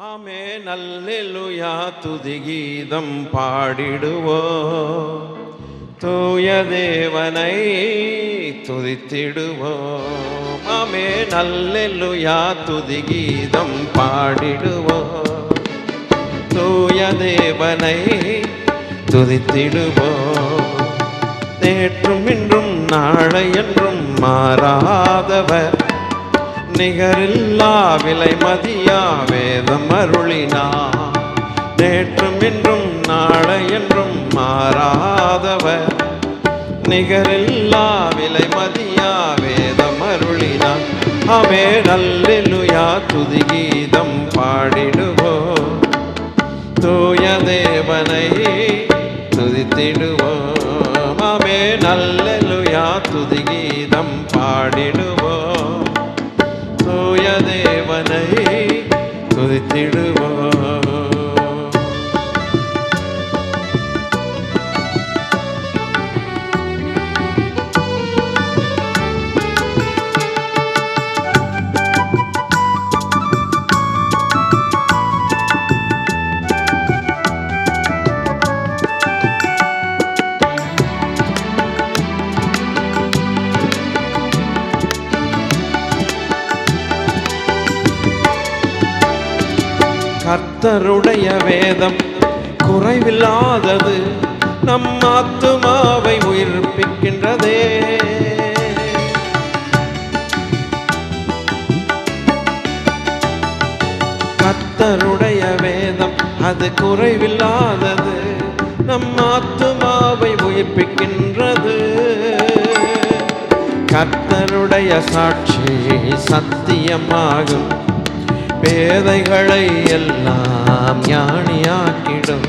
ஆமென் அல்லேலூயா துதி கீதம் பாடிடுவோம், தூய தேவனை துதித்திடுவோம். ஆமென் அல்லேலூயா துதி கீதம் பாடிடுவோம், தூய தேவனை துதித்திடுவோம். நேற்றும் இன்றும் நாளை என்றும் மாறாதவர், நிகரில்லா விலை மதியா வேதம் அருளினார். நேற்றும் இன்றும் நாளை என்றும் மாறாதவர், நிகரில்லா விலை மதியா வேதம் அருளினார். ஆமென் அல்லேலூயா துதி கீதம் பாடிடுவோம், தூய தேவனை துதித்திடுவோம். ஆமென் அல்லேலூயா துதி கீதம் பாடிடுவோம், தூய தேவனை துதித்திடுவோம். கர்த்தருடைய வேதம் குறைவில்லாதது, நம் ஆத்துமாவை உயிர்ப்பிக்கின்றதே. கர்த்தருடைய வேதம் அது குறைவில்லாதது, நம் ஆத்துமாவை உயிர்ப்பிக்கின்றது. கர்த்தருடைய சாட்சி சத்தியமாகும், பேதைகளை எல்லாம் ஞானியாக்கிடும்.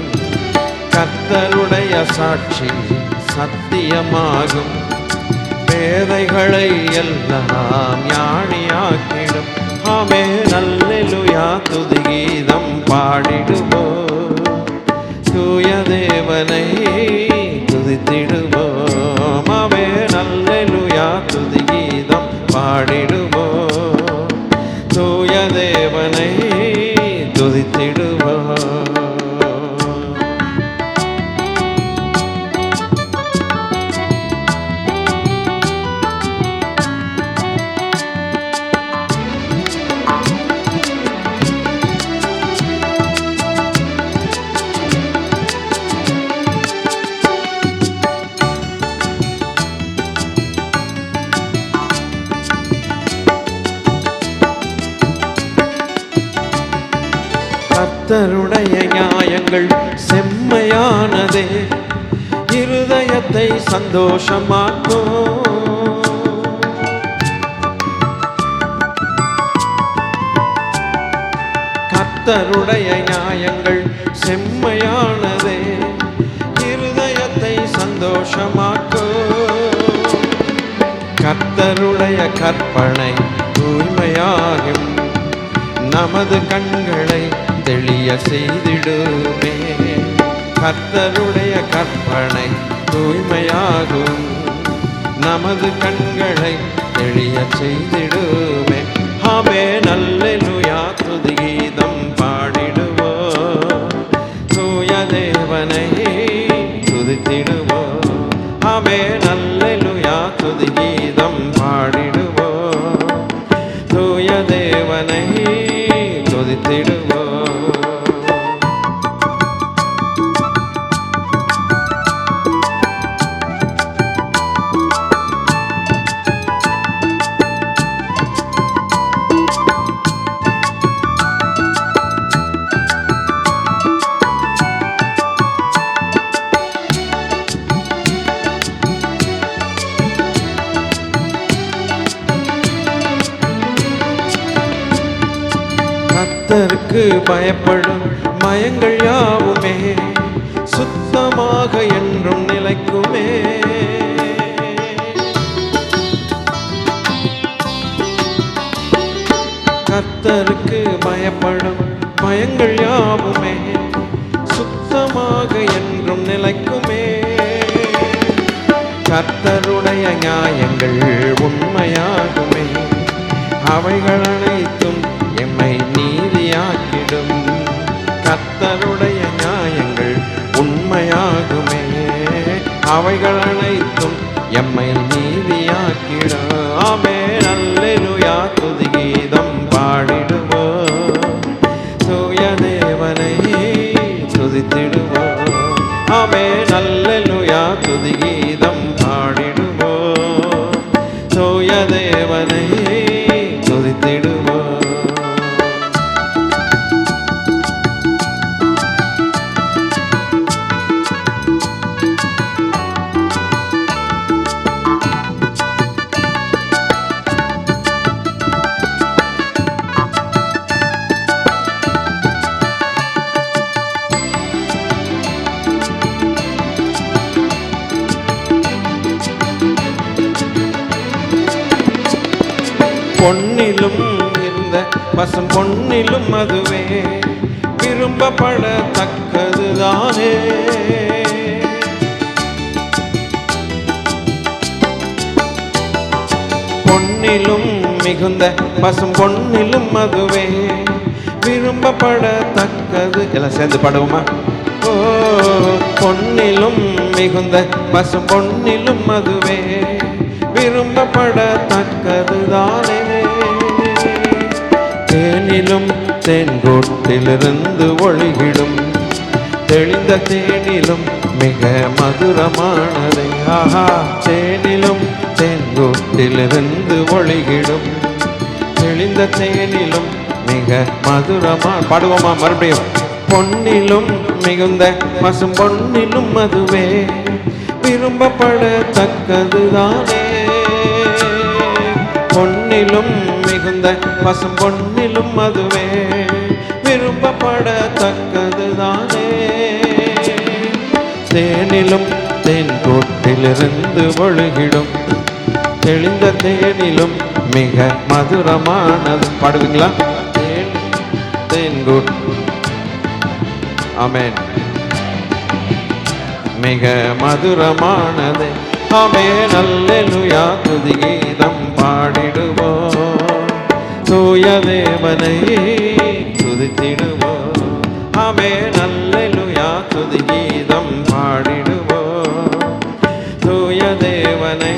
கர்த்தருடைய சாட்சி சத்தியமாகும், பேதைகளை எல்லாம் ஞானியாக்கிடும். ஆமென் அல்லேலூயா துதி கீதம் பாடிடுவோம், தூய தேவனை துதித்திடுவோம். ஆமென் அல்லேலூயா துதி கீதம் பாடிடுவோம், தூய தேவனை துதித்திடுவோம். கர்த்தருடைய நியாயங்கள் செம்மையானதே, இருதயத்தை சந்தோஷமாக்கும். கர்த்தருடைய நியாயங்கள் செம்மையானதே, இருதயத்தை சந்தோஷமாக்கும். கர்த்தருடைய கற்பனை தூய்மையாகும், நமது கண்களை தெளிய செய்திடுமே. கர்த்தருடைய கற்பனை தூய்மையாகும், நமது கண்களை தெளிய செய்திடுமே. ஆமென் அல்லேலூயா துதி கீதம் பாடிடுவோம், தூய தேவனை துதித்திடுவோம். ஆமென் அல்லேலூயா துதி கீதம் பாடிடுவோம், தூய தேவனை துதித்திடுவோம். கர்த்தருக்கு பயப்படும் மயங்கள் யாவுமே சுத்தமாக என்றும் நிலைக்குமே. கர்த்தருக்கு பயப்படும் மயங்கள் யாவுமே சுத்தமாக என்றும் நிலைக்குமே. கர்த்தருடைய நியாயங்கள் உண்மையாகுமே, அவைகள் அனைத்தும் எம்மை நீதியாக்கிடும். அவைகள் அனைத்தும் எம்மை நீதியாக்கிடும். ஆமென் அல்லேலூயா துதி கீதம் பாடிடுவோம், தூய தேவனை துதித்திடுவோம். ஆமென் அல்லேலூயா துதி கீதம் பாடிடுவோம், தூய தேவனை துதித்திடுவோம். பொன்னிலும் இருந்த பசும் பொன்னிலும் அதுவே விரும்பப்படத்தக்கதுதானே. பொன்னிலும் மிகுந்த பசும் பொன்னிலும் அதுவே விரும்பப்படத்தக்கது. எல்லாம் சேர்ந்து பாடுவோமா? ஓ பொன்னிலும் மிகுந்த பசும் பொன்னிலும் அதுவே விரும்பப்படத்தக்கதுதானே. தேனிலும் தேன்கூட்டிலிருந்து ஒழுகிடும் தெளிந்த தேனிலும் மிக மதுரமானதை. ஆஹா தேனிலும் தேன்கூட்டிலிருந்து ஒழுகிடும் தெளிந்த தேனிலும் மிக மதுரமான. பாடுவோமா மறுபடியும்? பொன்னிலும் மிகுந்த பசும் பொன்னிலும் அதுவே விரும்பப்படத்தக்கதுதானே. பொன்னிலும் மிகுந்த பசும் பொன்னிலும் அதுவே விரும்பப்படத்தக்கதுதானே. தேனிலும் தேன்கூட்டிலிருந்து ஒழுகிடும் தெளிந்த தேனிலும் மிக மதுரமானது. பாடுவீங்களா? தேன்கூட். ஆமென். மிக மதுரமானது. ஆமென் அல்லேலூயா துதி கீதம் பாடிடுவோம், தூய தேவனை துதித்திடுவோம். ஆமென் அல்லேலூயா துதி கீதம் பாடிடுவோம், தூய தேவனை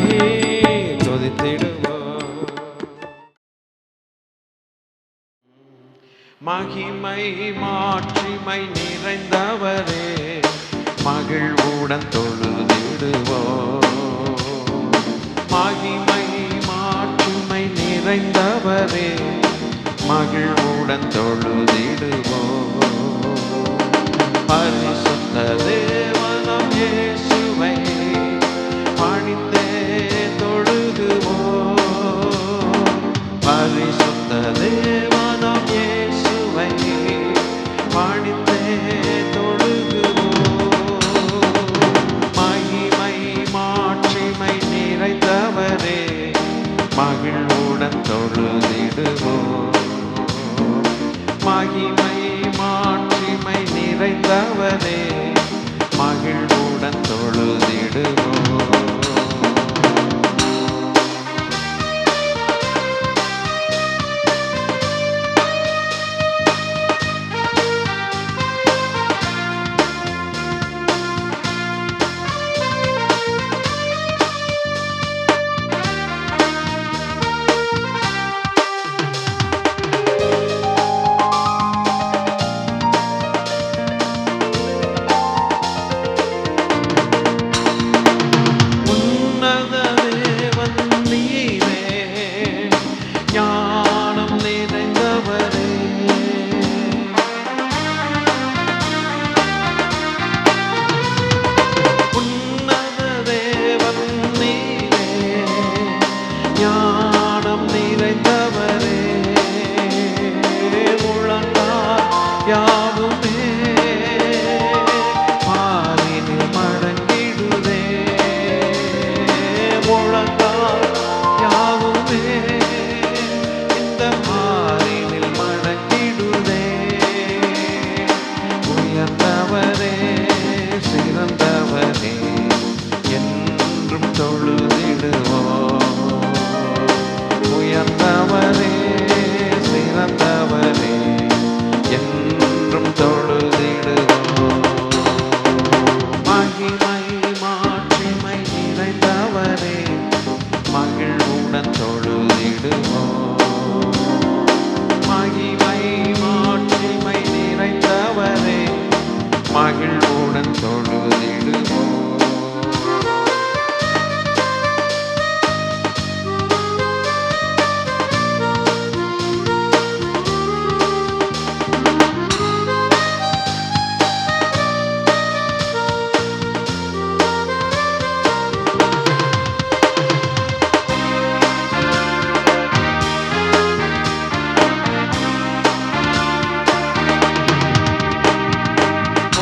துதித்திடுவோம். மகிமை மாட்சிமை நிறைந்தவரே மகிழ்வுடன் தொழுதிடுவோம். மகிமை மாட்சிமை நிறைந்தவரே மகிழ்வுடன் தொழுதிடுவோம். பரிசுத்த தேவனாம் இயேசுவை பணிந்தே தொழுதுவோம். பரிசுத்த தேவனாம் இயேசுவை பணிந்தே மகிழ்வுடன் தொழுதிடுவோம். மகிமை மாட்சிமை நிறைந்தவரே மகிழ்வுடன் தொழுதிடுவோம். தொழுதிடுவோம்.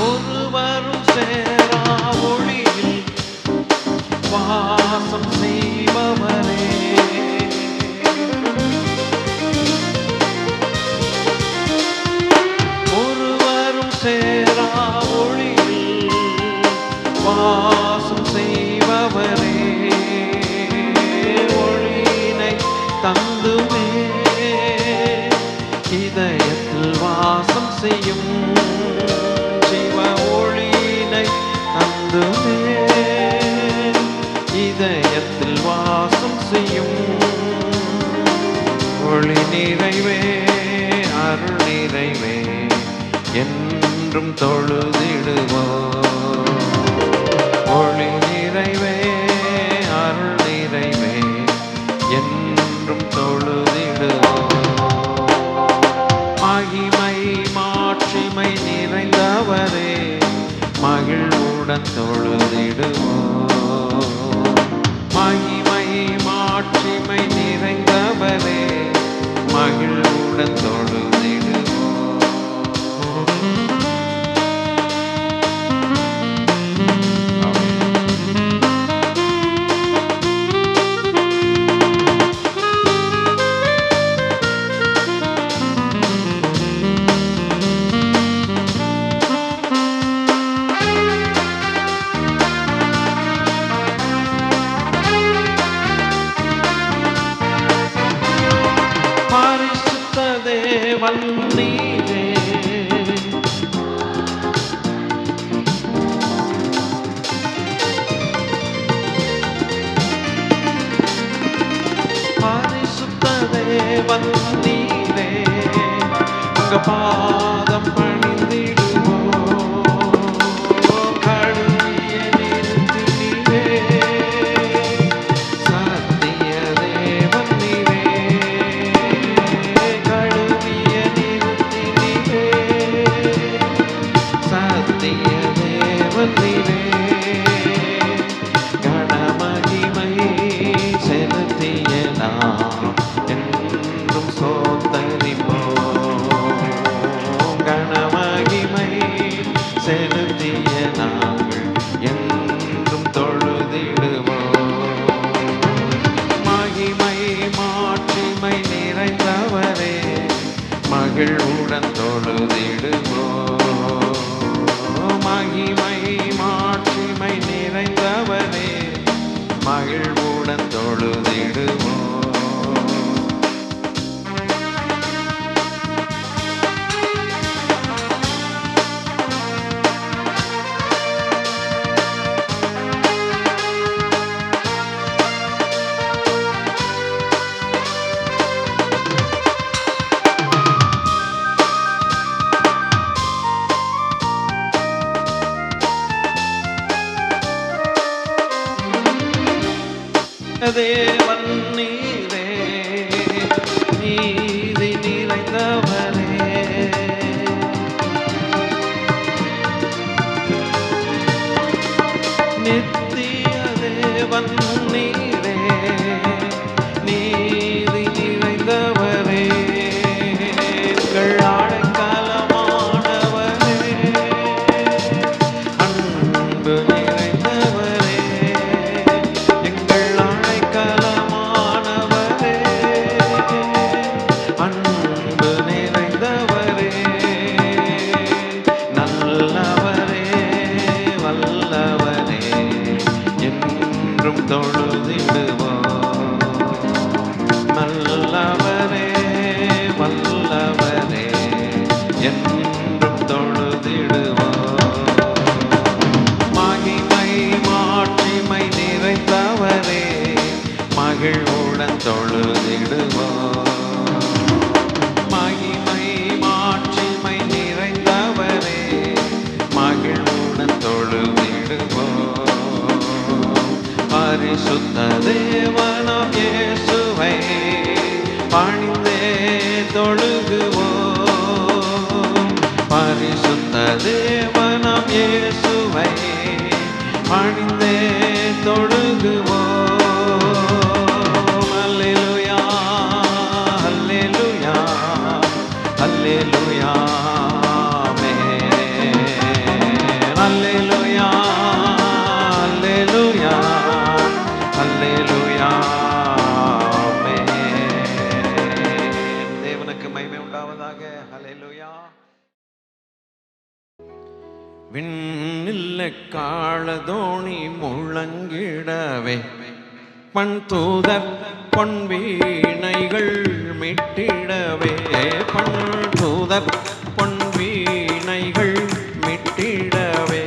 ஒருவரும் சேரா ஒளியில் வாசம் செய்பவரே, ஒருவரும் சேரா ஒளியில் வாசம் செய்பவரே, ஒளியினை தந்துமே இதயத்தில் வாசம் செய்யும் ஜீவ ஒளியினை தந்துமே இதயத்தில் வாசம் செய்யும் ஒளி நிறைவே அருள் நிறைவே என்றும் தொழுதிடுவோம். ஒளி நிறைவே அருள் நிறைவே என்றும் தொழுதிடுவோம். மகிமை மாட்சிமை நிறைந்தவரே, மகிழ்வுடன் தொழுதிடுவோம். மகிமை மாட்சிமை நிறைந்தவரே, மகிழ்வுடன் தொழுதிடுவோம். பரிசுத்த தேவன் நீரே, பரிசுத்த தேவன் நீரே, உங்க பாதம் பணிந்திடுவோம். கழுவிய நிறுத்தினீரே, சத்திய தேவன் நீரே, கழுவிய நிறுத்தினீரே, சத்திய தேவன் நீரே, கனமகிமை செலுத்திய நாம் என்றும் சோத்தரிப்போம். கனமகிமை செலுத்திய நாங்கள் என்றும் தொழுதிடுவோம். மகிமை மாட்சிமை நிறைந்தவரே, மகிழ்வுடன் தொழுதிடுவோம். மகிமை மாட்சிமை நிறைந்தவரே, மகிழ்வுடன் தொழுதிடுவோம். தேவன் நீரே, நீதி நிறைந்தவரே, நித்திய தேவன் நீரே, நீதி நிறைந்தவரே, எங்கள் அடைக்கலமானவரே, அன்பு நிறைந்தவரே, எங்கள் அடைக்கலமானவரே, அன்பு நிறைந்தவரே, நல்லவரே வல்லவரே என்றும் தொழுதிடுவோம். நல்லவரே வல்லவரே என்றும் தொழுதிடுவோம். மகிமை மாட்சிமை நிறைந்தவரே, மகிழ்வுடன் தொழுதிடுவோம். மகிமை மாட்சிமை நிறைந்தவரே, மகிழ்வுடன் தொழு அல்லேலூயா அல்லேலூயா அல்லேலூயா அல்லேலூயா. தேவனுக்கு மகிமை உண்டாவதாக. அல்லேலூயா. விண்ணில்ல காளதோணி முழங்கிடவே பண் தூதர் பொன் வீணைகள் மீட்டிடவே பண் தூதர் பொன் வீணைகள் மீட்டிடவே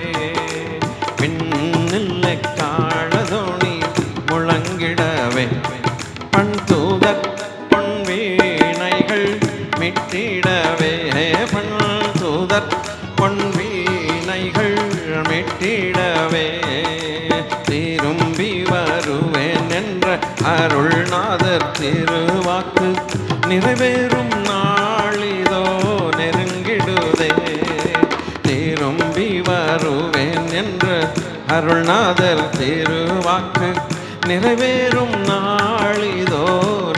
விண்ணில்ல காளதோணி முழங்கிடவே பண் தூதர் பொன் வீணைகள் மீட்டிடவே பண் தூதர் பொன் வீணைகள் மீட்டிடவே திரும்பி வருவேன் என்ற அருள்நாதர் திருவாக்கு நிறைவேறும் நாளிதோ நெருங்கிடுதே. திரும்பி வருவேன் என்ற அருள்நாதர் திருவாக்கு நிறைவேறும் நாளிதோ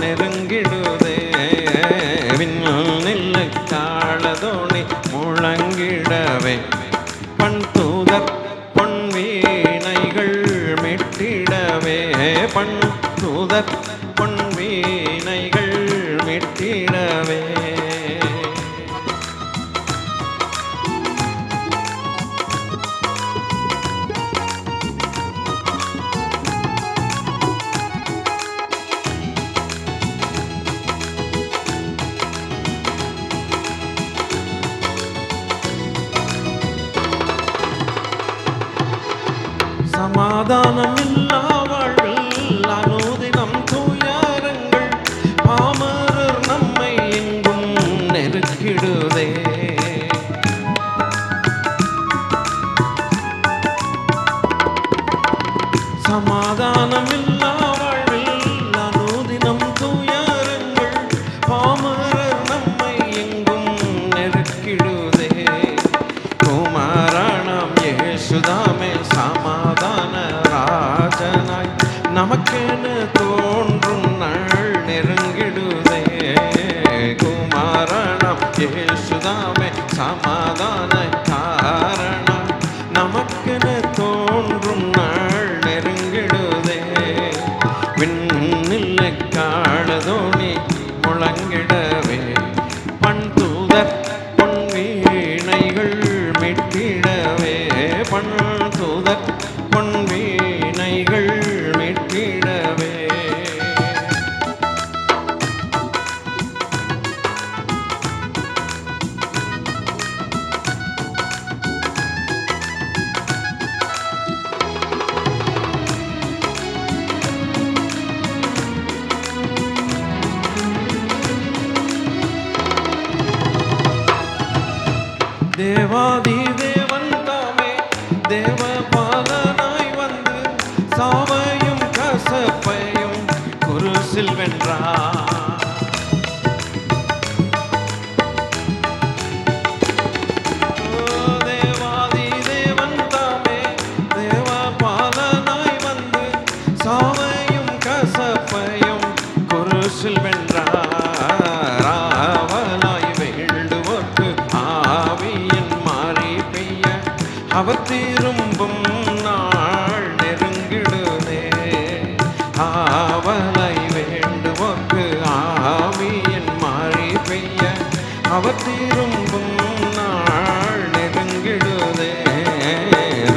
நெருங்கிடுதே. விண்ணில் காளதோணி முழங்கிடவே பண் தூதர் பொன் வீணைகள் மீட்டிடவே பண் தூதர் பொன் வீணைகள் மீட்டிடவே. சமாதானம் இல்லா வாழ்வில் அனுதினம் துயரங்கள் பாமரர் நம்மை எங்கும் நெருக்கிடுதே. சமாதானம் இல்லா வாழ்வில் அனுதினம் துயரங்கள் பாமரர் நம்மை எங்கும் நெருக்கிடுதே. குமாரானாம் இயேசுதாமே சமாதான ராஜனாய் நமக்கென தோன்றும் நாள் நெருங்கிடுதே. குமாரனாம் இயேசுதாமே சமாதான காரணம் நமக்கென தோன்றும் நாள் நெருங்கிடுதே. விண்ணில் காளதோணி முழங்கிடவே பண் தூதர் பொன் வீணைகள் மீட்டிடவே பண் தூதர் பொன் வீணைகள் மீட்டிடவே. தேவாதி தேவன் தாமே தேவ பாலனாய் வந்து சாவையும் கசப்பையும் குருசில் வென்றார். தேவாதி தேவன் தாமே தேவ பாலனாய் வந்து சாவையும் கசப்பையும் குருசில் வென்றார். அவர் திரும்பும் நாள் நெருங்கிடுதே. ஆவலை வேண்டுவோர்க்கு ஆவியின் மாறி பெய்ய அவர் திரும்பும் நாள் நெருங்கிடுதே.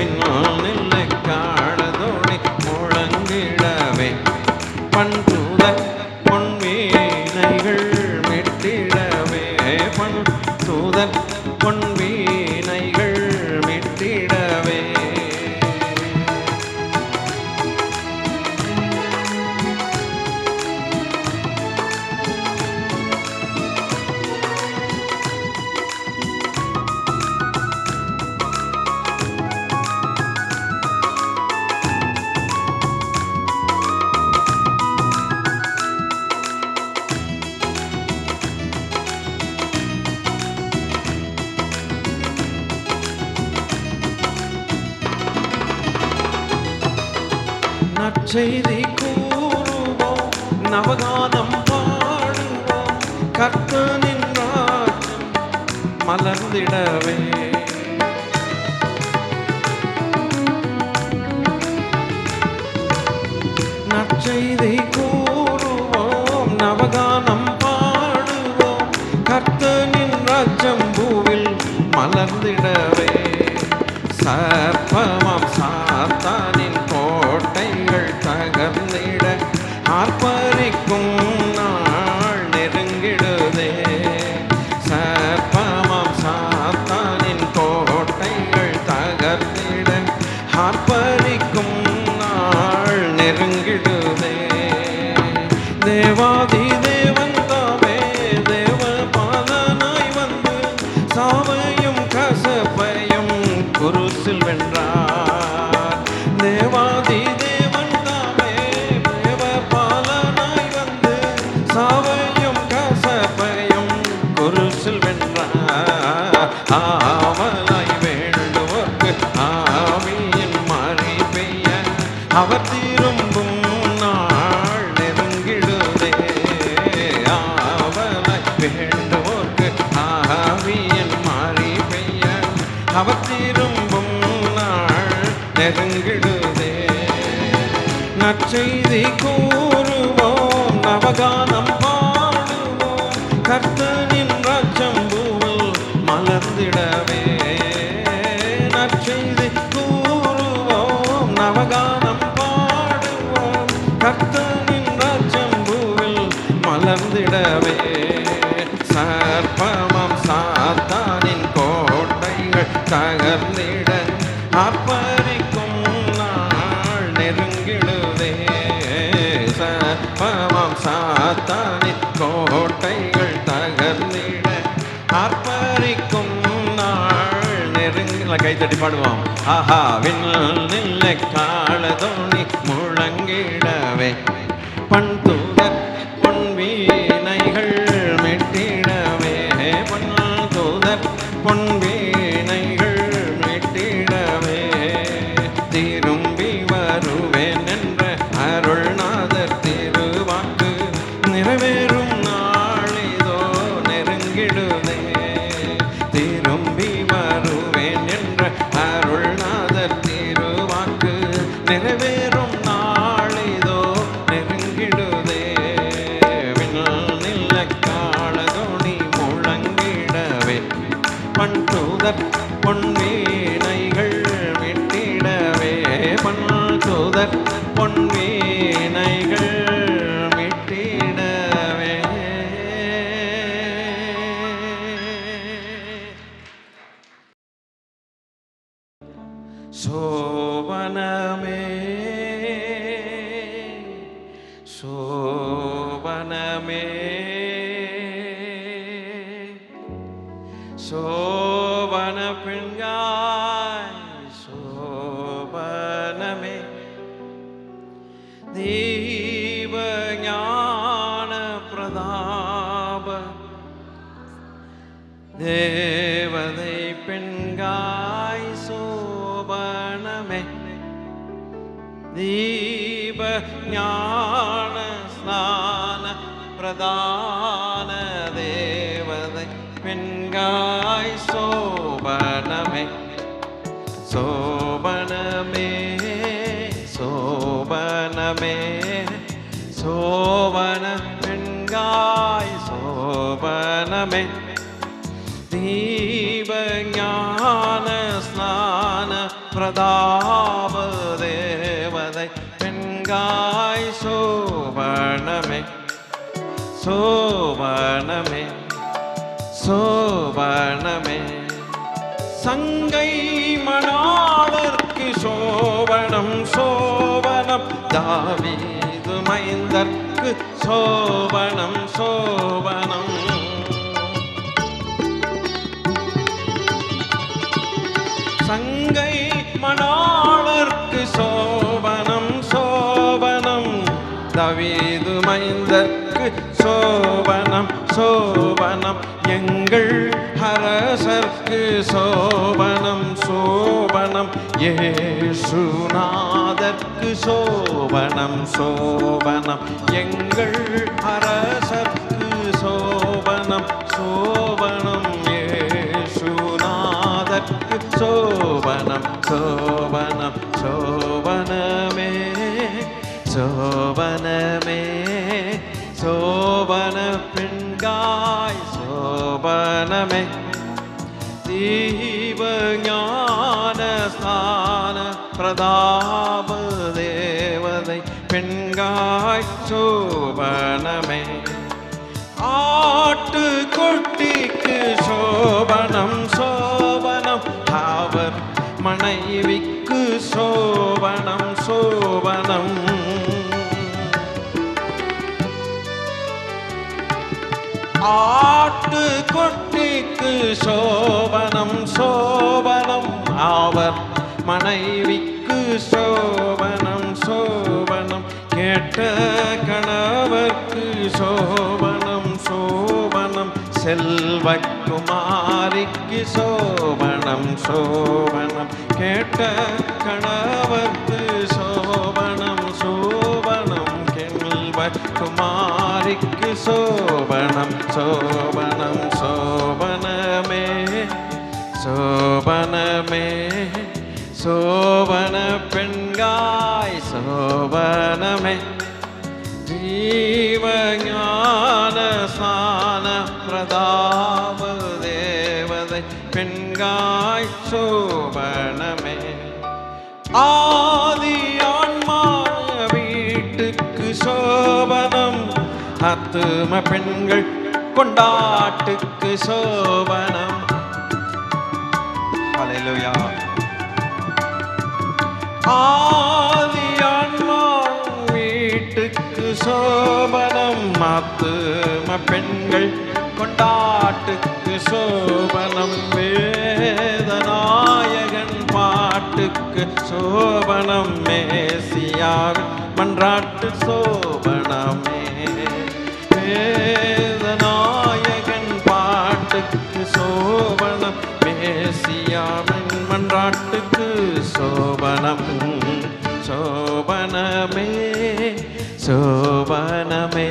விண்ணில் காளதோணி முழங்கிடவே பண் தூதர் பொன் வீணைகள் மீட்டிடவே பண் தூதர் பொன் வீணைகள் மீட்டிடவே. நற்செய்தி கூறுவோம் நவகானம் பாடுவோம் கர்த்தனின் ராஜ்யம் மலர்ந்திடவே நற்செய்தி கூறுவோம் நவகானம் பாடுவோம் கர்த்தனின் ராஜ்யம் பூவில் மலர்ந்திடவே சர்ப்பமாம் சாத்தானின் கோட்டைகள் தகர்ந்திட ஆர்ப்பரிக்கும் நாள் நெருங்கிடுதே சர்ப்பமாம் சாத்தானின் கோட்டைகள் தகர்ந்திட ஆர்ப்பரிக்கும் நாள் நெருங்கிடுதே தேவாதி தேவன் தாமே தேவ பாலனாய் வந்து சாவையும் கசப்பையும் குருசில் வென்றார் தேவாதி தேவன் தாமே தேவ பாலனாய் வந்து சாவையும் கசப்பையும் குருசில் வென்றார் ஆவலாய் வேண்டுவோர்க்கு ஆவியின் மழை பெய்ய அவர் திரும்பும் நாள் நெருங்கிடுதே ஆவலாய் வேண்டுவோர்க்கு ஆவியின் மழை பெய்ய அவர் திரும்பும் நாள் நெருங்கிடுதே நற்செய்தி கூறுவோம் நவகானம் பாடுவோம் கர்த்தனின் ராஜ்யம் பூவில் மலர்ந்திடவே நற்செய்தி கூறுவோம் நவகானம் பாடுவோம் கர்த்தனின் ராஜ்யம் பூவில் மலர்ந்திடவே சர்ப்பமாம் சாத்தானின் கோட்டைகள் தகர்ந்திட ஆர்ப்பரிக்கும் நாள் நெருங்கிடுதே சர்ப்பமாம் சாத்தானின் கோட்டைகள் தகர்ந்திட ஆர்ப்பரிக்கும் நாள் நெருங்கில கைத்தட்டி பாடுவோம் ஆஹா விண்ணில் காலதோணி முழங்கிடவே பண்தூதர் பொன்வீணைகள் மெட்டிடவே பண்தூதர் பொன்வீணைகள் மெட்டிடவே திரும்பி வருவேன் என்ற அருள்நாதர் திருவாக்கு நிறைவேறும் நாளிதோ நெருங்கிடுதே திரும்பி வருவேன் என்ற அருள்நாதர் திருவாக்கு நிறைவேறும் நாளிதோ நெருங்கிடுதே விண்ணில் காலதோணி முழங்கிடவே பண்தூதர் பொன்வீணைகள் மீட்டிடவே பண்தூதர் பொன்வீணைகள் மீட்டிடவே சோபனமே சோபனமே சோபன பெண்காய் சோபனமே தீப ஞான பிரதாப தேவதை பெண்காய் சோபனமே தீப ஞான ஸ்நான பிரதான தேவதை பெண்காய் சோபனமே சோபனமே சோபனமே சோபன பெண்காய் சோபனமே தீப ஞான ஸ்நான பிரதாப தேவதை பெண்காய் சோபனமே சோபனமே சோபனமே சங்கை மணாளர்க்கு சோபனம் சோபனம் தாவீது மைந்தர்க்கு சோபனம் சோபனம் சங்கை மணாளர்க்கு சோபனம் சோபனம் தாவீது மைந்தர்க்கு சோபனம் சோபனம் எங்கள் அரசர்க்கு சோபனம் சோபனம் இயேசுநாதர்க்கு சோபனம் சோபனம் எங்கள் அரசர்க்கு சோபனம் சோபனம் இயேசுநாதர்க்கு சோபனம் சோபனம் சோபனமே சோபனமே சோபன பெண்காய் சோபனமே தீப ஞான ஸ்தான பிரதாப தேவதை பெண்காய் சோபனமே ஆட்டு குட்டிக்கு சோபனம் சோபனம் அவர் மனைவிக்கு சோபனம் சோபனம் ஆட்டு குட்டிக்கு சோபனம் சோபனம் அவர் மனைவிக்கு சோபனம் சோபனம் கேட்ட கணவர்க்கு சோபனம் சோபனம் செல்வக்குமாரிக்கு சோபனம் சோபனம் கேட்ட கணவர்க்கு சோபனம் சோபனம் செல்வக்குமாரிக்கு சோபனம் சோபனம் சோபனமே சோபனமே சோபன பெண்காய் சோபனமே ஜீவஞான சான பிரதாப தேவதை பெண்காய் சோபனமே ஆதி ஆன்மான வீட்டுக்கு சோபனம் ஆத்தும பெண்கள் கொண்டாட்டுக்கு சோபனம் ஹல்லேலூயா ஆதி ஆன்மா வீட்டுக்கு சோபனம் ஆத்தும பெண்கள் கொண்டாட்டுக்கு சோபனம் வேதநாயகன் பாட்டுக்கு சோபனம் மேசியாவின் மன்றாட்டு சோபனமே வேதநாயகன் பாட்டுக்கு சோபனம் மேசியாவின் மன்றாட்டுக்கு சோபனம் சோபனமே சோபனமே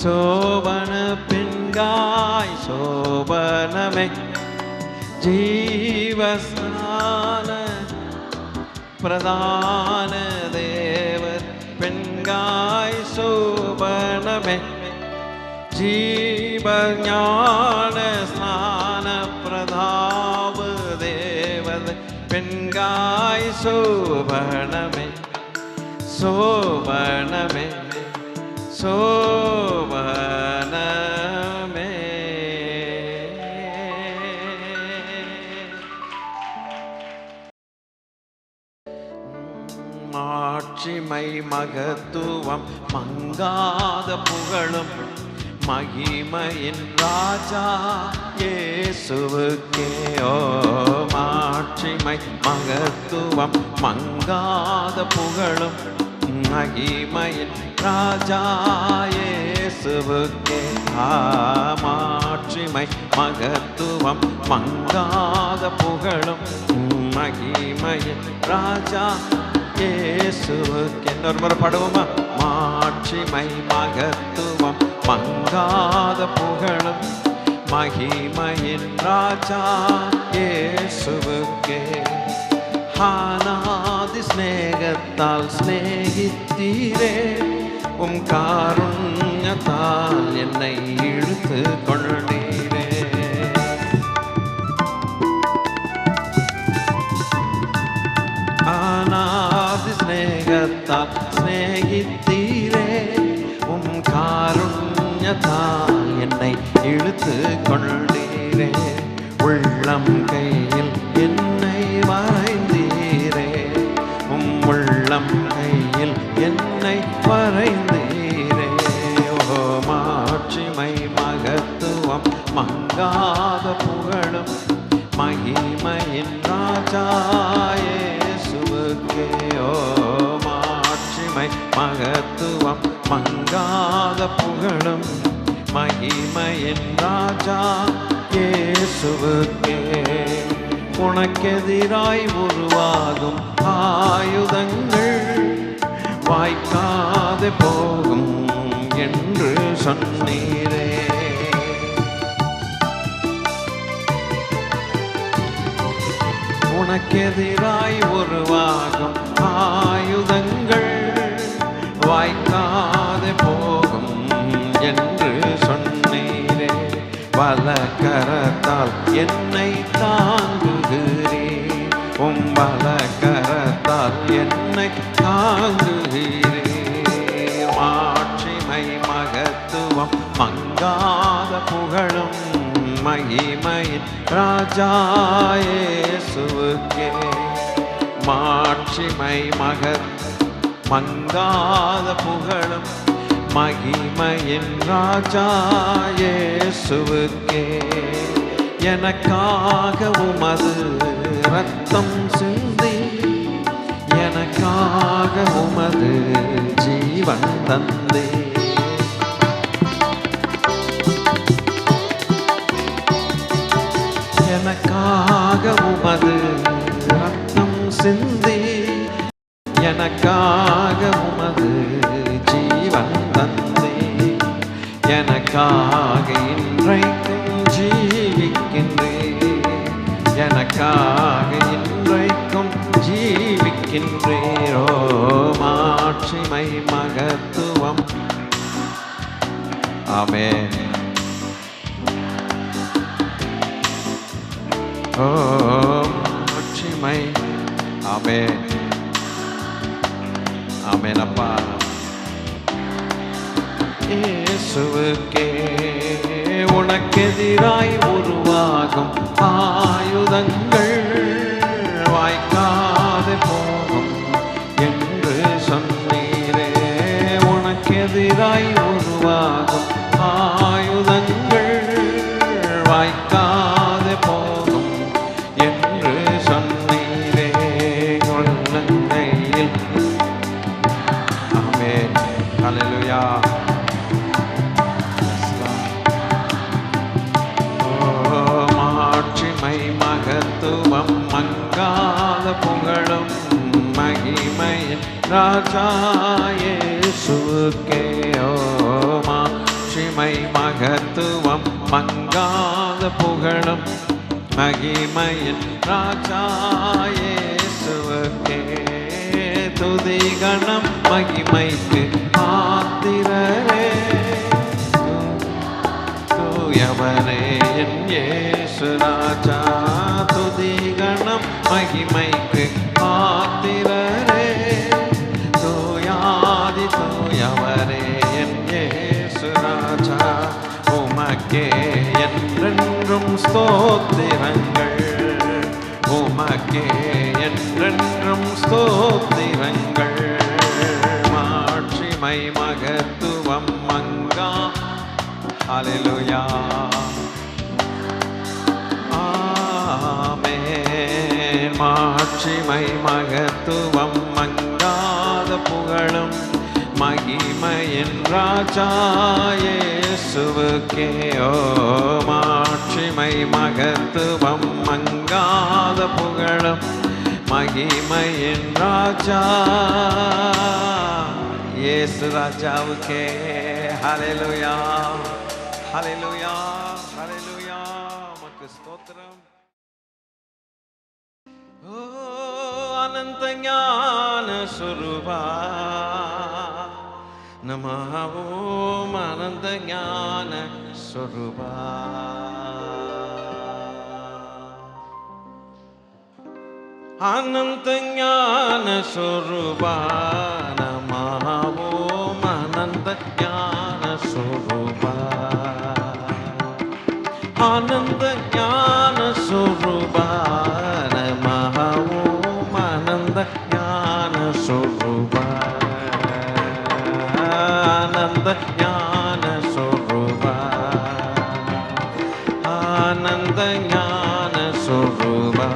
சோபன பெண்காய் சோபனமே ஜீவஸ்தான பிரதான தேவர் பெண்காய் சோபனமே ஜீவஞான ஸ்நான பிரதாப தேவத பெண்காய் சோபனமே சோபனமே சோபனமே மாட்சிமை மகத்துவம் மங்காத புகழும் மகிமையின் ராஜா இயேசுவுக்கே ஓ மாட்சிமை மகத்துவம் மங்காத புகழும் மகிமையின் ராஜா இயேசுவுக்கே மாட்சிமை மகத்துவம் மங்காத புகழும் மகிமையின் ராஜா இயேசுவுக்கே இன்னொரு முறை பாடுவோமா மாட்சிமை மகத்துவம் மங்காத புகழும் மகிமையின் ராஜா இயேசுவுக்கே ஆனாதி ஸ்நேகத்தால் ஸ்நேகித்தீரே உம் காருண்யத்தால் என்னை இழுத்து கொண்டீரே ஆனாதி ஸ்நேகத்தால் ஸ்நேகித்தீரே உம் காருண்யத்தால் என்னை இழுத்து கொண்டீரே உள்ளம் கையில் என்னை வரைந்தீரே உம் உள்ளம் கையில் என்னை வரைந்தீரே ஓ மாட்சிமை மகத்துவம் மங்காத புகழும் மகிமையின் ராஜா இயேசுவுக்கே ஓ மாட்சிமை மகத்துவம் மங்காத புகழும் மகிமையின் ராஜா இயேசுவுக்கே உனக்கெதிராய் உருவாகும் ஆயுதங்கள் வாய்க்காது போகும் என்று சொன்னீரே உனக்கெதிராய் உருவாகும் ஆயுதங்கள் வாய்க்காதே போகும் என்று சொன்னீரே. வலக்கரத்தால் என்னை தாங்குகிறீர், உம் வலக்கரத்தால் என்னை தாங்குகிறீர். மாட்சிமை மகத்துவம் மங்காத புகழும் மகிமையின் ராஜா இயேசுவுக்கே. மாட்சிமை மங்காத புகழும் மகிமையின் ராஜா இயேசுவுக்கே. எனக்காக உமது இரத்தம் சிந்தி, எனக்காக உமது ஜீவன் தந்தே. எனக்காக உமது இரத்தம் சிந்தி, எனக்காக உமது ஜீவன் தந்தே. எனக்காக இன்றைக்கும் ஜீவிக்கின்றேன், எனக்காக இன்றைக்கும் ஜீவிக்கின்றேரோ. மாட்சிமை மகத்துவம். ஆமென். ஓ மாட்சிமை. ஆமென். ஆமென் அப்பா. இயேசுவுக்கே. உனக்கெதிராய் உருவாகும் ஆயுதங்கள் வாய்க்காதே போகும் என்று சொன்னீரே. உனக்கெதிராய் உருவாகும் ஆயுதங்கள் வாய்க்காதே போகும் என்று சொன்னீரே. உள்ளங்கையில். ஆமென். ஹல்லேலூயா. மாட்சிமை மகத்துவம் மங்காத புகழும் மகிமையின் ராஜா இயேசுவுக்கே. ஓ மாட்சிமை மகத்துவம் மங்காத புகழும் மகிமையின் ராஜா இயேசுவுக்கே. துதி கணம் மகிமைக்கு ஆத்திரரே, தூயவரே என் இயேசு ராஜா. துதி கணம் மகிமைக்கு ஆத்திரரே, தூயாதி தூயவரே என் இயேசு ராஜா. உமக்கே என்றென்றும் ஸ்தோத்திரங்கள், உமக்கே என்றென்றும் ஸ்தோத்திரங்கள். மாட்சிமை மகத்துவம் மங்கா. ஹல்லேலூயா. ஆமென். மாட்சிமை மகத்துவம் மங்காத புகழும் மகிமையின் ராஜா இயேசுவுக்கே. ஓ மாட்சிமை மகத்துவம் மங்காத புகழும் மகிமையின் ராஜா இயேசு ராஜாவுக்கே. ஹல்லேலூயா. ஹல்லேலூயா. ஹல்லேலூயா. உமக்கு ஸ்தோத்திரம். ஓ அனந்த ஞான ஸ்வரூபா நமः. ஓம் அனந்த ஞான ஸ்வரூபா. அனந்த ஞான ஸ்வரூபா நமः. ஓம் அனந்த ஞான ஸ்வரூபா. ஆனந்த ஞான ஸ்வரூபா நமः. ஓம் ஆனந்த ஞான ஸ்வரூபா. ஆனந்த ஞான ஸ்வரூபா. ஆனந்த ஞான ஸ்வரூபா.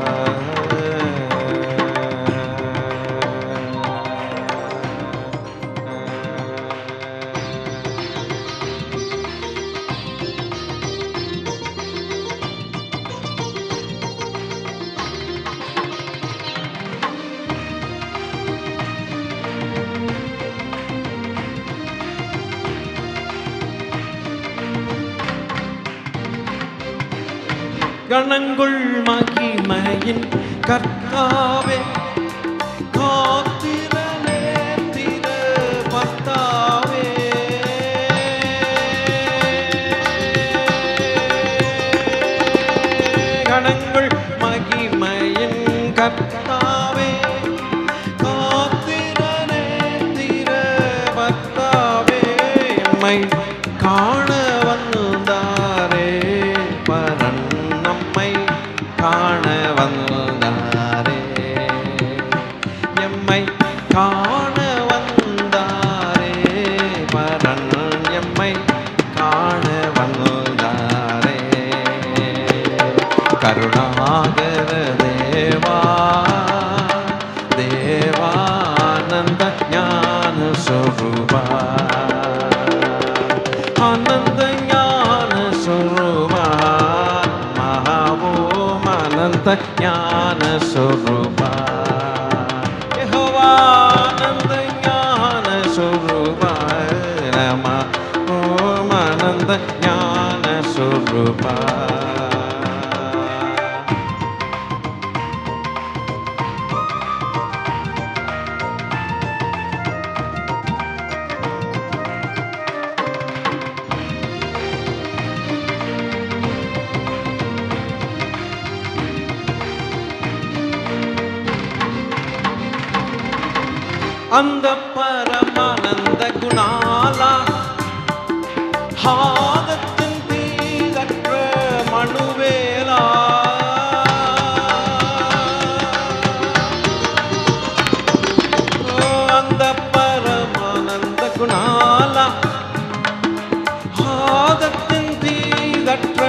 கணங்குள் மகிமையின் கர்த்தாவே காத்திரனே திரு பர்த்தாவே கணங்கள் மகிமையின் கர்த்தாவே காத்திரனே திரு பர்த்தாவே எம்மை காண வந்தாரே பரன் நம்மை காண வந்தாரே எம்மை காண வந்தாரே பரன் எம்மை காண வந்தாரே கருணாகர தேவா தேவானந்த ஞான சொரூபா ஆனந்த ஞான சொரூபா மகாவோம் அனந்த ஞான சொரூபா யெகோவா ஆனந்த ஞான சொரூபா நம ஓம் அனந்த ஞான சொரூபா அந்த பரமானந்த குணாலா ஹாகத்தின் தீதற்ற மனுவேலா அந்த பரமானந்த குணாலா ஹாகத்தின் தீதற்ற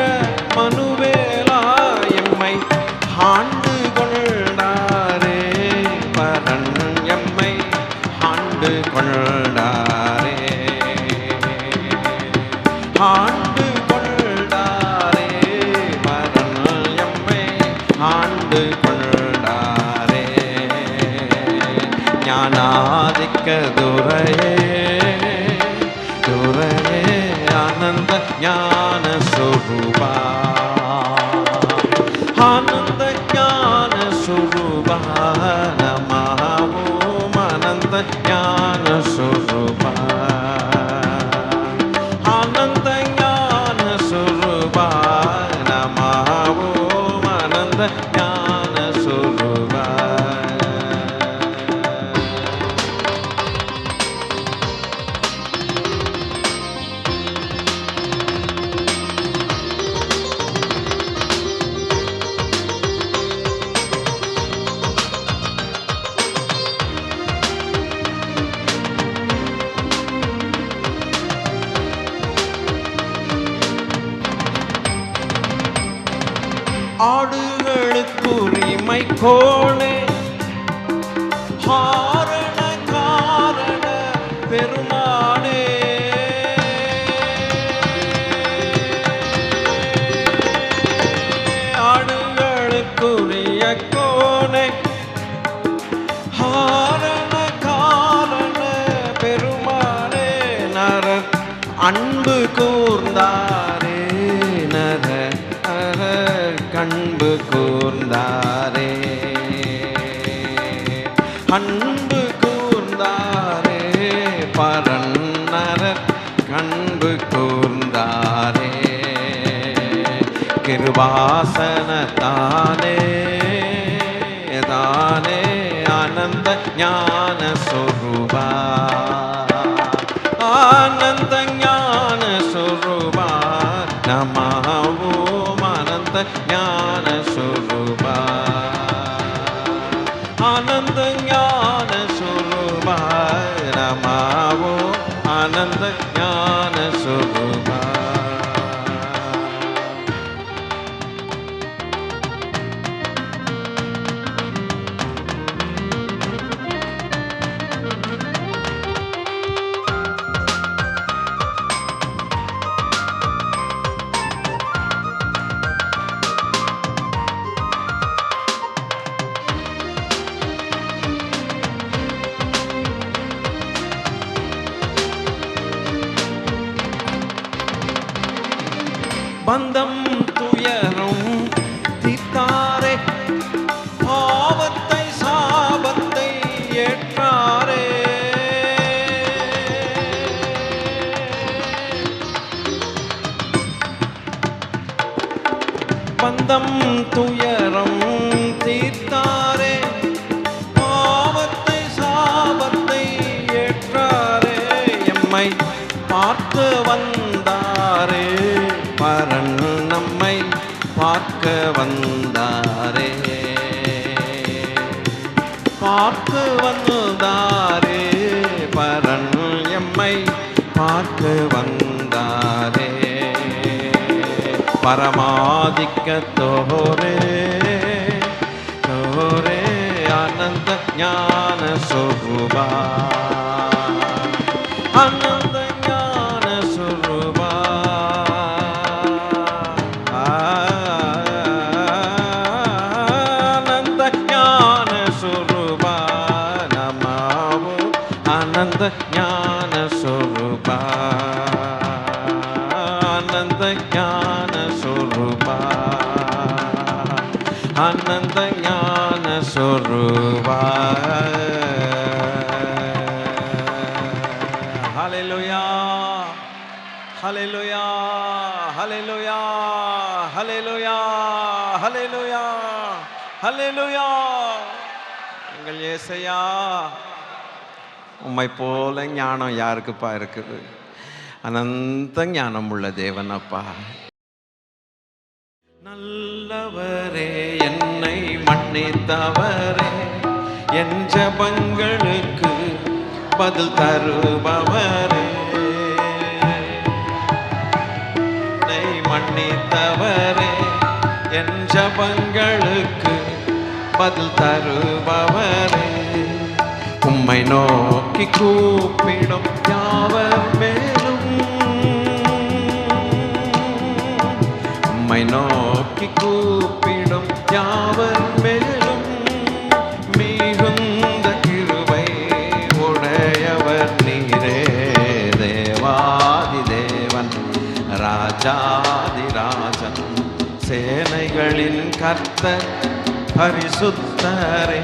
மனுவேலா எம்மை ஆண்டு கொண்டாரே பரன் எம்மை ஆண்டு கொண்டாரே ஆண்டு கொண்டாரே பரன் எம்மை ஆண்டு கொண்டாரே ஞானாதிக்க துரையே துரையே ஆனந்த ஞான சொரூபா ஆனந்த ஞான சொரூபா நம ஓம் ஆனந்த ஞான சொரூபா ஆனந்த ஞான சொரூபா நம ஓம் ஆனந்த ஞான சொரூபா ஆடுகளுக்குரிமை கோணே ஹாரண காரண பெருமானே ஆடுகளுக்குரிய கோணே ஹாரண காரண பெருமானே நரர் அன்பு கூர்ந்தாரே நர கண்பு கூர்ந்தாரே அன்பு கூர்ந்தாரே பரன்னரர் கண்பு கூர்ந்தாரே கிருபாசன தானே தானே ஆனந்த ஞான சொரூபா ஆனந்த ஞான சொரூபா நம ஓம் ஆனந்த ஞான சொரூபா ஆனந்த ஞான சொரூபா நம ஓம் ஆனந்த ஞான சொரூபா பந்தம் துயரும் தீர்த்தாரே துயரம் தீர்த்தாரே, பாவத்தை சாபத்தை ஏற்றாரே, எம்மை பார்த்து வந்தாரே, பரன் நம்மை பார்க்க வந்தாரே, பார்த்து வந்தாரே, பரன் எம்மை பார்க்க வந்தாரே, பரமாதிக்கத்தோரே தோரே ஆனந்த ஞான சொரூபா, ஆனந்த ஞான சொரூபா, ஆனந்த ஞான சொரூபா, நமோ ஆனந்த ஞான சொரூபா, ஆனந்த ஞான சொரூபா, ஆனந்த ஞான சொரூபா. ஹல்லேலூயா ஹல்லேலூயா ஹல்லேலூயா ஹல்லேலூயா ஹல்லேலூயா ஹல்லேலூயா. எங்கள் இயேசையா, உம்மை போல ஞானம் யாருக்குப்பா இருக்குது? அனந்த ஞானம் உள்ள தேவன் அப்பா. நல்லவரே, என்னை மன்னித்தவரே, என் ஜெபங்களுக்கு பதில் தருபவரே, என்னை மன்னித்தவரே, என் ஜெபங்களுக்கு பதில் தருபவரே, உம்மை நோக்கி கூப்பிடும் யாவர் மேலும், உம்மை நோக்கி கூப்பிடும் யாவர் மேலும் மிகுந்த கிருபை உடையவர் நீரே, தேவாதி தேவன் ராஜாதி ராஜன், சேனைகளின் கர்த்தர் பரிசுத்தரே,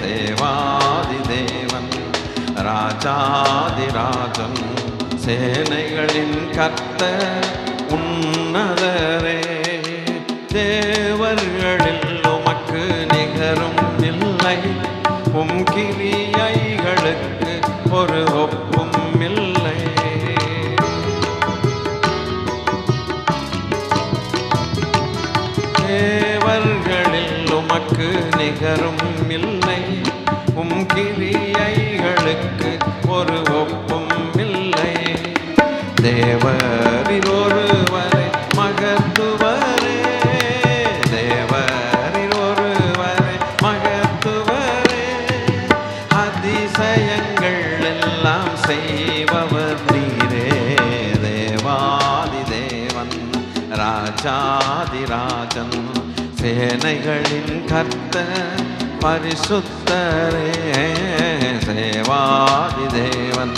தேவாதி தேவன் ராஜாதி ராஜன், சேனைகளின் கர்த்தர் உன்னதரே, தேவர்களில் உமக்கு நிகரும் இல்லை, உம் கிரியைகளுக்கு ஒரு ஒப்பும் இல்லை, தேவர்களில் உமக்கு நிகரும் இல்லை, உம் கிரியைகளுக்கு ஒரு ஒப்பும் இல்லை, தேவரில் ஒருவரே மகத்துவரே, தேவரில் ஒருவரே மகத்துவரே, அதிசயங்கள் எல்லாம் செய்பவர் நீரே, தேவாதி தேவன் ராஜாதி ராஜன், சேனைகளின் கர்த்தர் பரிசுத்தரே, தேவாதி தேவன்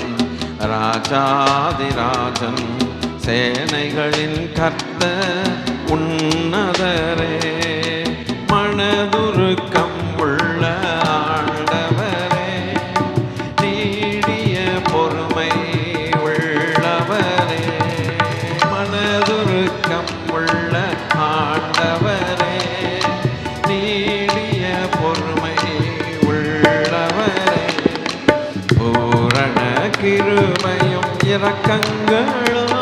ராஜாதி ராஜன், சேனைகளின் கர்த்தர் உன்னதரே, மனதுருக்கம் உள்ள ஆண்டவரே, நீடிய பொறுமை உள்ளவரே, மனதுருக்கம் உள்ள ஆண்டவரே, நீடிய பொறுமை உள்ளவரே, பூரண கிருபையும் இரக்கங்களும்,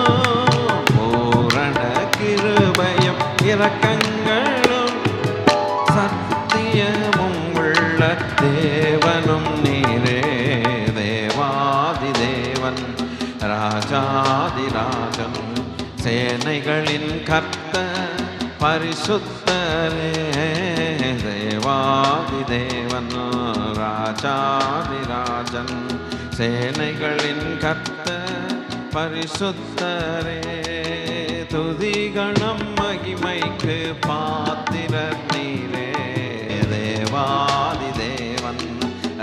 பூரண கிருபையும் இரக்கங்களும், சத்தியமும் உள்ள தேவனும் நீரே, தேவாதி தேவன் ராஜாதி ராஜன், சேனைகளின் கர்த்தர் பரிசுத்தரே, தேவாதி தேவன் ராஜாதி ராஜன், சேனைகளின் கர்த்தர் பரிசுத்தரே, துதிகணம் மகிமைக்கு பாத்திரர் நீரே, தேவாதி தேவன்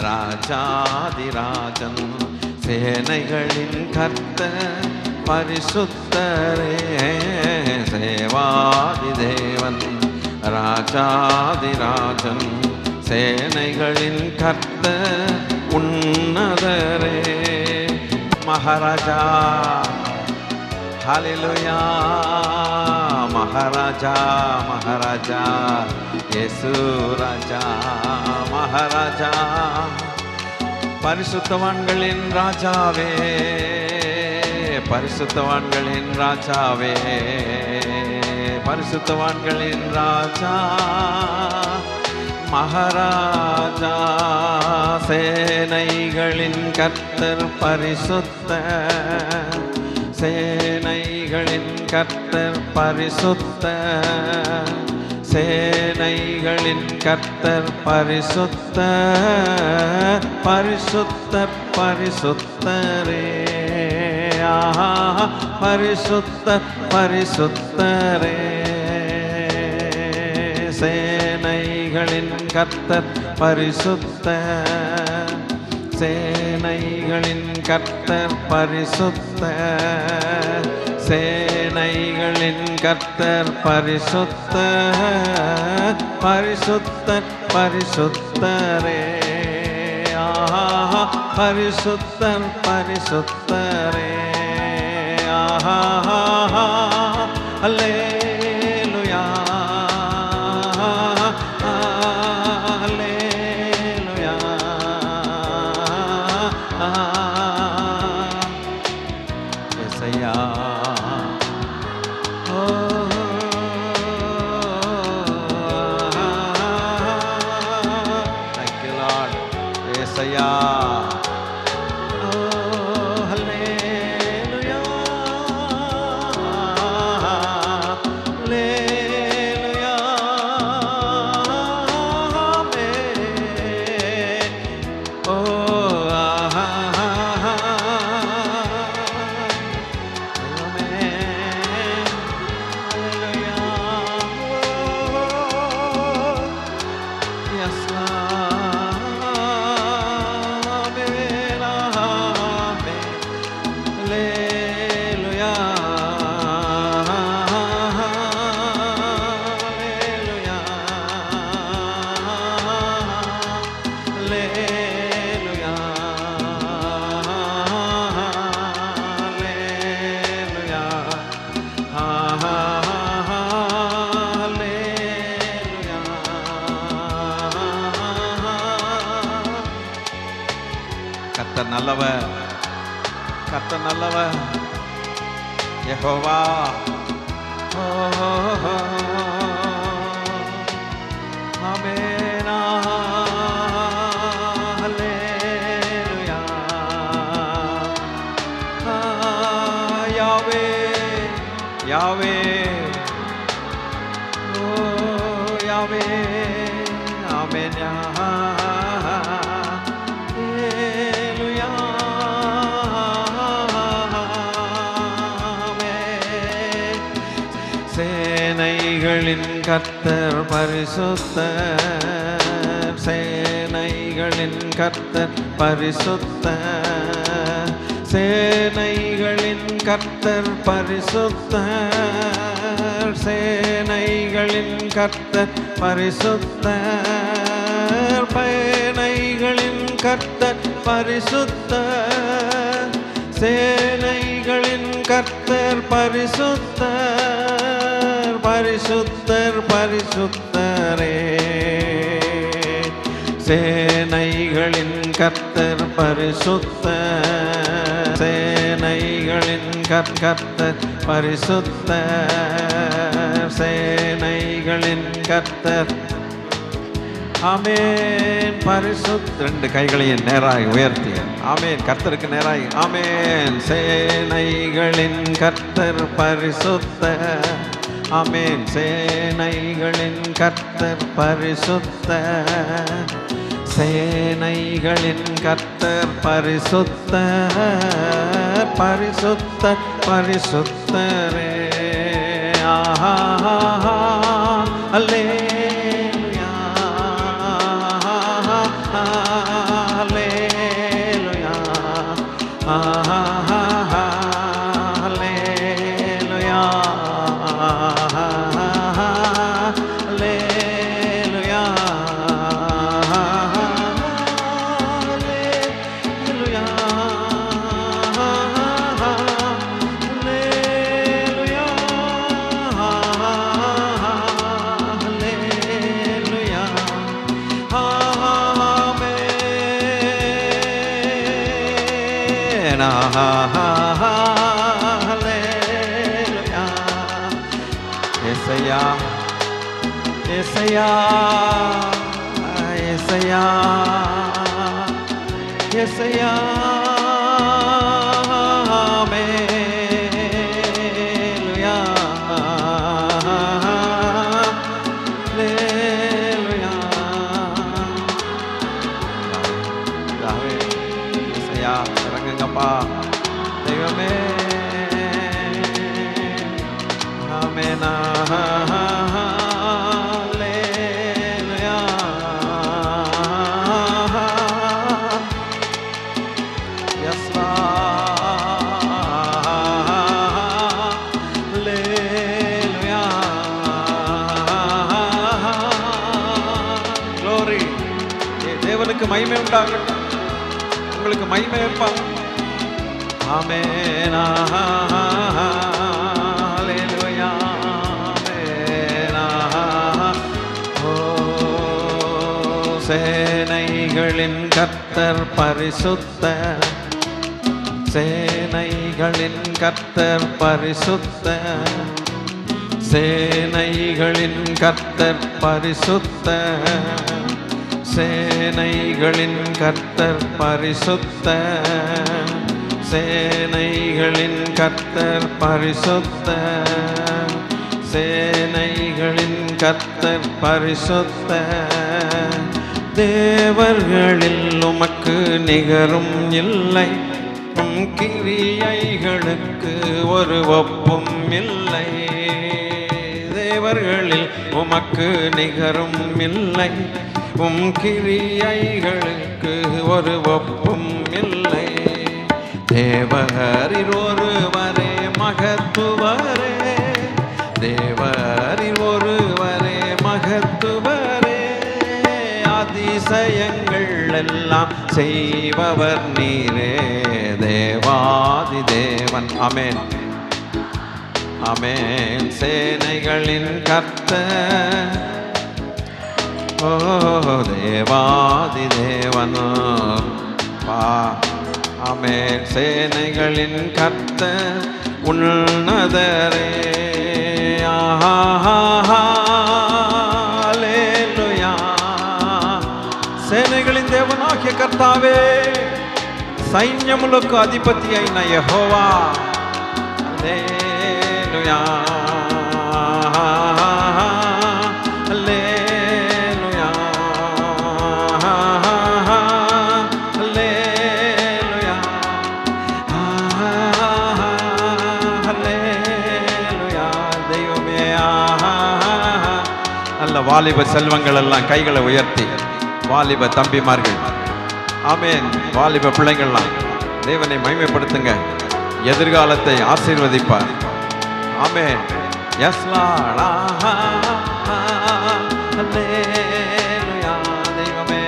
ராஜாதி ராஜன், சேனைகளின் கர்த்தர் பரிசுத்தரே, தேவாதி தேவன் ராஜாதி ராஜன், சேனைகளின் கர்த்தர் உன்னதரே, மகாராஜா ஹல்லேலூயா, மகாராஜா மகாராஜா இயேசு ராஜா மகாராஜா. பரிசுத்தவான்களின் ராஜாவே, பரிசுத்தவான்களின் ராஜாவே, பரிசுத்தவான்களின் ராஜா மகாராஜா. சேனைகளின் கர்த்தர் பரிசுத்த, சேனைகளின் கர்த்தர் பரிசுத்த, சேனைகளின் கர்த்தர் பரிசுத்த, பரிசுத்தர் பரிசுத்தரே. ஆஹா பரிசுத்தர் பரிசுத்தரே. சேனைகளின் கர்த்தர் பரிசுத்த, சேனைகளின் கர்த்தர் பரிசுத்த, சேனைகளின் கர்த்தர் பரிசுத்த, பரிசுத்தர் பரிசுத்தரே. ஆஹா பரிசுத்தர் பரிசுத்தரே. ஆஹா அல்லேலூயா அல்லேலூயா. யெகோவா ஆமென் அல்லேலூயா. யாவே யாவே ஓ யாவே ஆமென் சேனைகளின் கர்த்தர் பரிசுத்தர், சேனைகளின் கர்த்தர் பரிசுத்தர், சேனைகளின் கர்த்தர் பரிசுத்தர், சேனைகளின் கர்த்தர் பரிசுத்தர், சேனைகளின் கர்த்தர் பரிசுத்தர், சேனைகளின் கர்த்தர் பரிசுத்தர், பரிசுத்தர் பரிசுத்தரே. சேனைகளின் கர்த்தர் பரிசுத்தர், சேனைகளின் கர்த்தர் பரிசுத்தர், சேனைகளின் கர்த்தர். ஆமென் பரிசுத்த. ரெண்டு கைகளையும் நேராய் உயர்த்தி ஆமென் கர்த்தருக்கு நேராய் ஆமென். சேனைகளின் கர்த்தர் பரிசுத்தர், ஆமென் சேனைகளின் கர்த்தர் பரிசுத்தர், சேனைகளின் கர்த்தர் பரிசுத்தர், பரிசுத்தர் பரிசுத்தரே. ஆஹா அல்லே ஹல்லேலூயா. యేసయ్యా యేసయ్యా యేసయ్యా యేసయ్యా హల్లెలూయా హల్లెలూయా. பிதாவே, యేసయ్యా இறங்குங்கப்பா தெய்வமே. ஆமென். ஹல்லேலூயா. Yes, Lord. Hallelujah. Glory. தேவனுக்கு மகிமை உண்டாகட்டும். உங்களுக்கு மகிமை இருப்பாங்க. ஆமென். ஹல்லேலூயா. ஆமென். ஓ சேனைகளின் கர்த்தர் பரிசுத்தர், சேனைகளின் கர்த்தர் பரிசுத்தர், சேனைகளின் கர்த்தர் பரிசுத்தர், சேனைகளின் கர்த்தர் பரிசுத்தர், சேனைகளின் கர்த்தர் பரிசுத்தர், சேனைகளின் கர்த்தர் பரிசுத்தர். தேவர்களில் உமக்கு நிகரும் இல்லை, உம் கிரியைகளுக்கு ஒரு ஒப்பும் இல்லை. தேவர்களில் உமக்கு நிகரும் இல்லை, உம் கிரியைகளுக்கு ஒரு ஒப்பும் இல்லை. தேவரில் ஒருவரே மகத்துவரே, தேவரில் ஒருவரே மகத்துவரே, அதிசயங்கள் எல்லாம் செய்பவர் நீரே, தேவாதி தேவன். ஆமென் ஆமென். சேனைகளின் கர்த்தர், ஓ தேவாதி தேவன். ஆமென். சேனைகளின் கர்த்தர் உன்னதரே. ஹல்லேலூயா. సేనகளின் தேவனாகிய கர்த்தாவே, సైన్యములకు అధిపతి అయిన యెహోవా, హల్లెలూయా హల్లెలూయా హల్లెలూయా హల్లెలూయా. தெய்வமே, நல்ல வாலிப செல்வங்கள் எல்லாம் கைகளை உயர்த்தி, வாலிப தம்பிமார்கள், ஆமென், வாலிப பிள்ளைங்கள்லாம் தேவனை மகிமைப்படுத்துங்க. எதிர்காலத்தை ஆசீர்வதிப்பார். ஆமென். Yes Lord. ஹல்லேலூயா. தெய்வமே,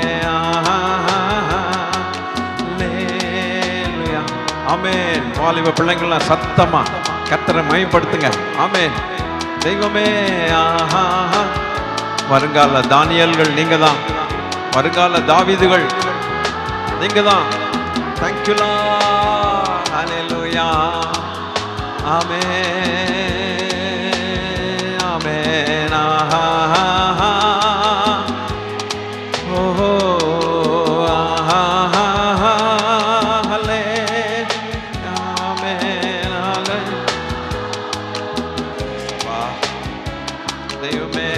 ஹல்லேலூயா. ஆமென். வாலிப பிள்ளைங்கள்லாம் சத்தமா கர்த்தரை மகிமைப்படுத்துங்க. ஆமென். தெய்வமே, வருங்கால தானியேல்கள் நீங்க தான், வருங்கால தாவீதுகள் நீங்க தான். Thank you Lord. ஹல்லேலூயா. ஆமென் ஆமென். ஓஹோ ஹல்லே. ஆமென் ஹல்லே. தெய்வமே,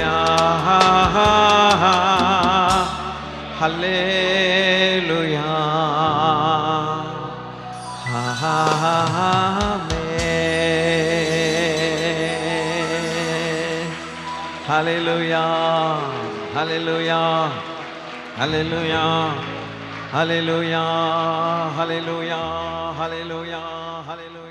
ஹல்லேலூயா. ஹல்லேலூயா ஹல்லேலூயா ஹல்லேலூயா ஹல்லேலூயா ஹல்லேலூயா ஹல்லேலூயா ஹல்லேலூயா.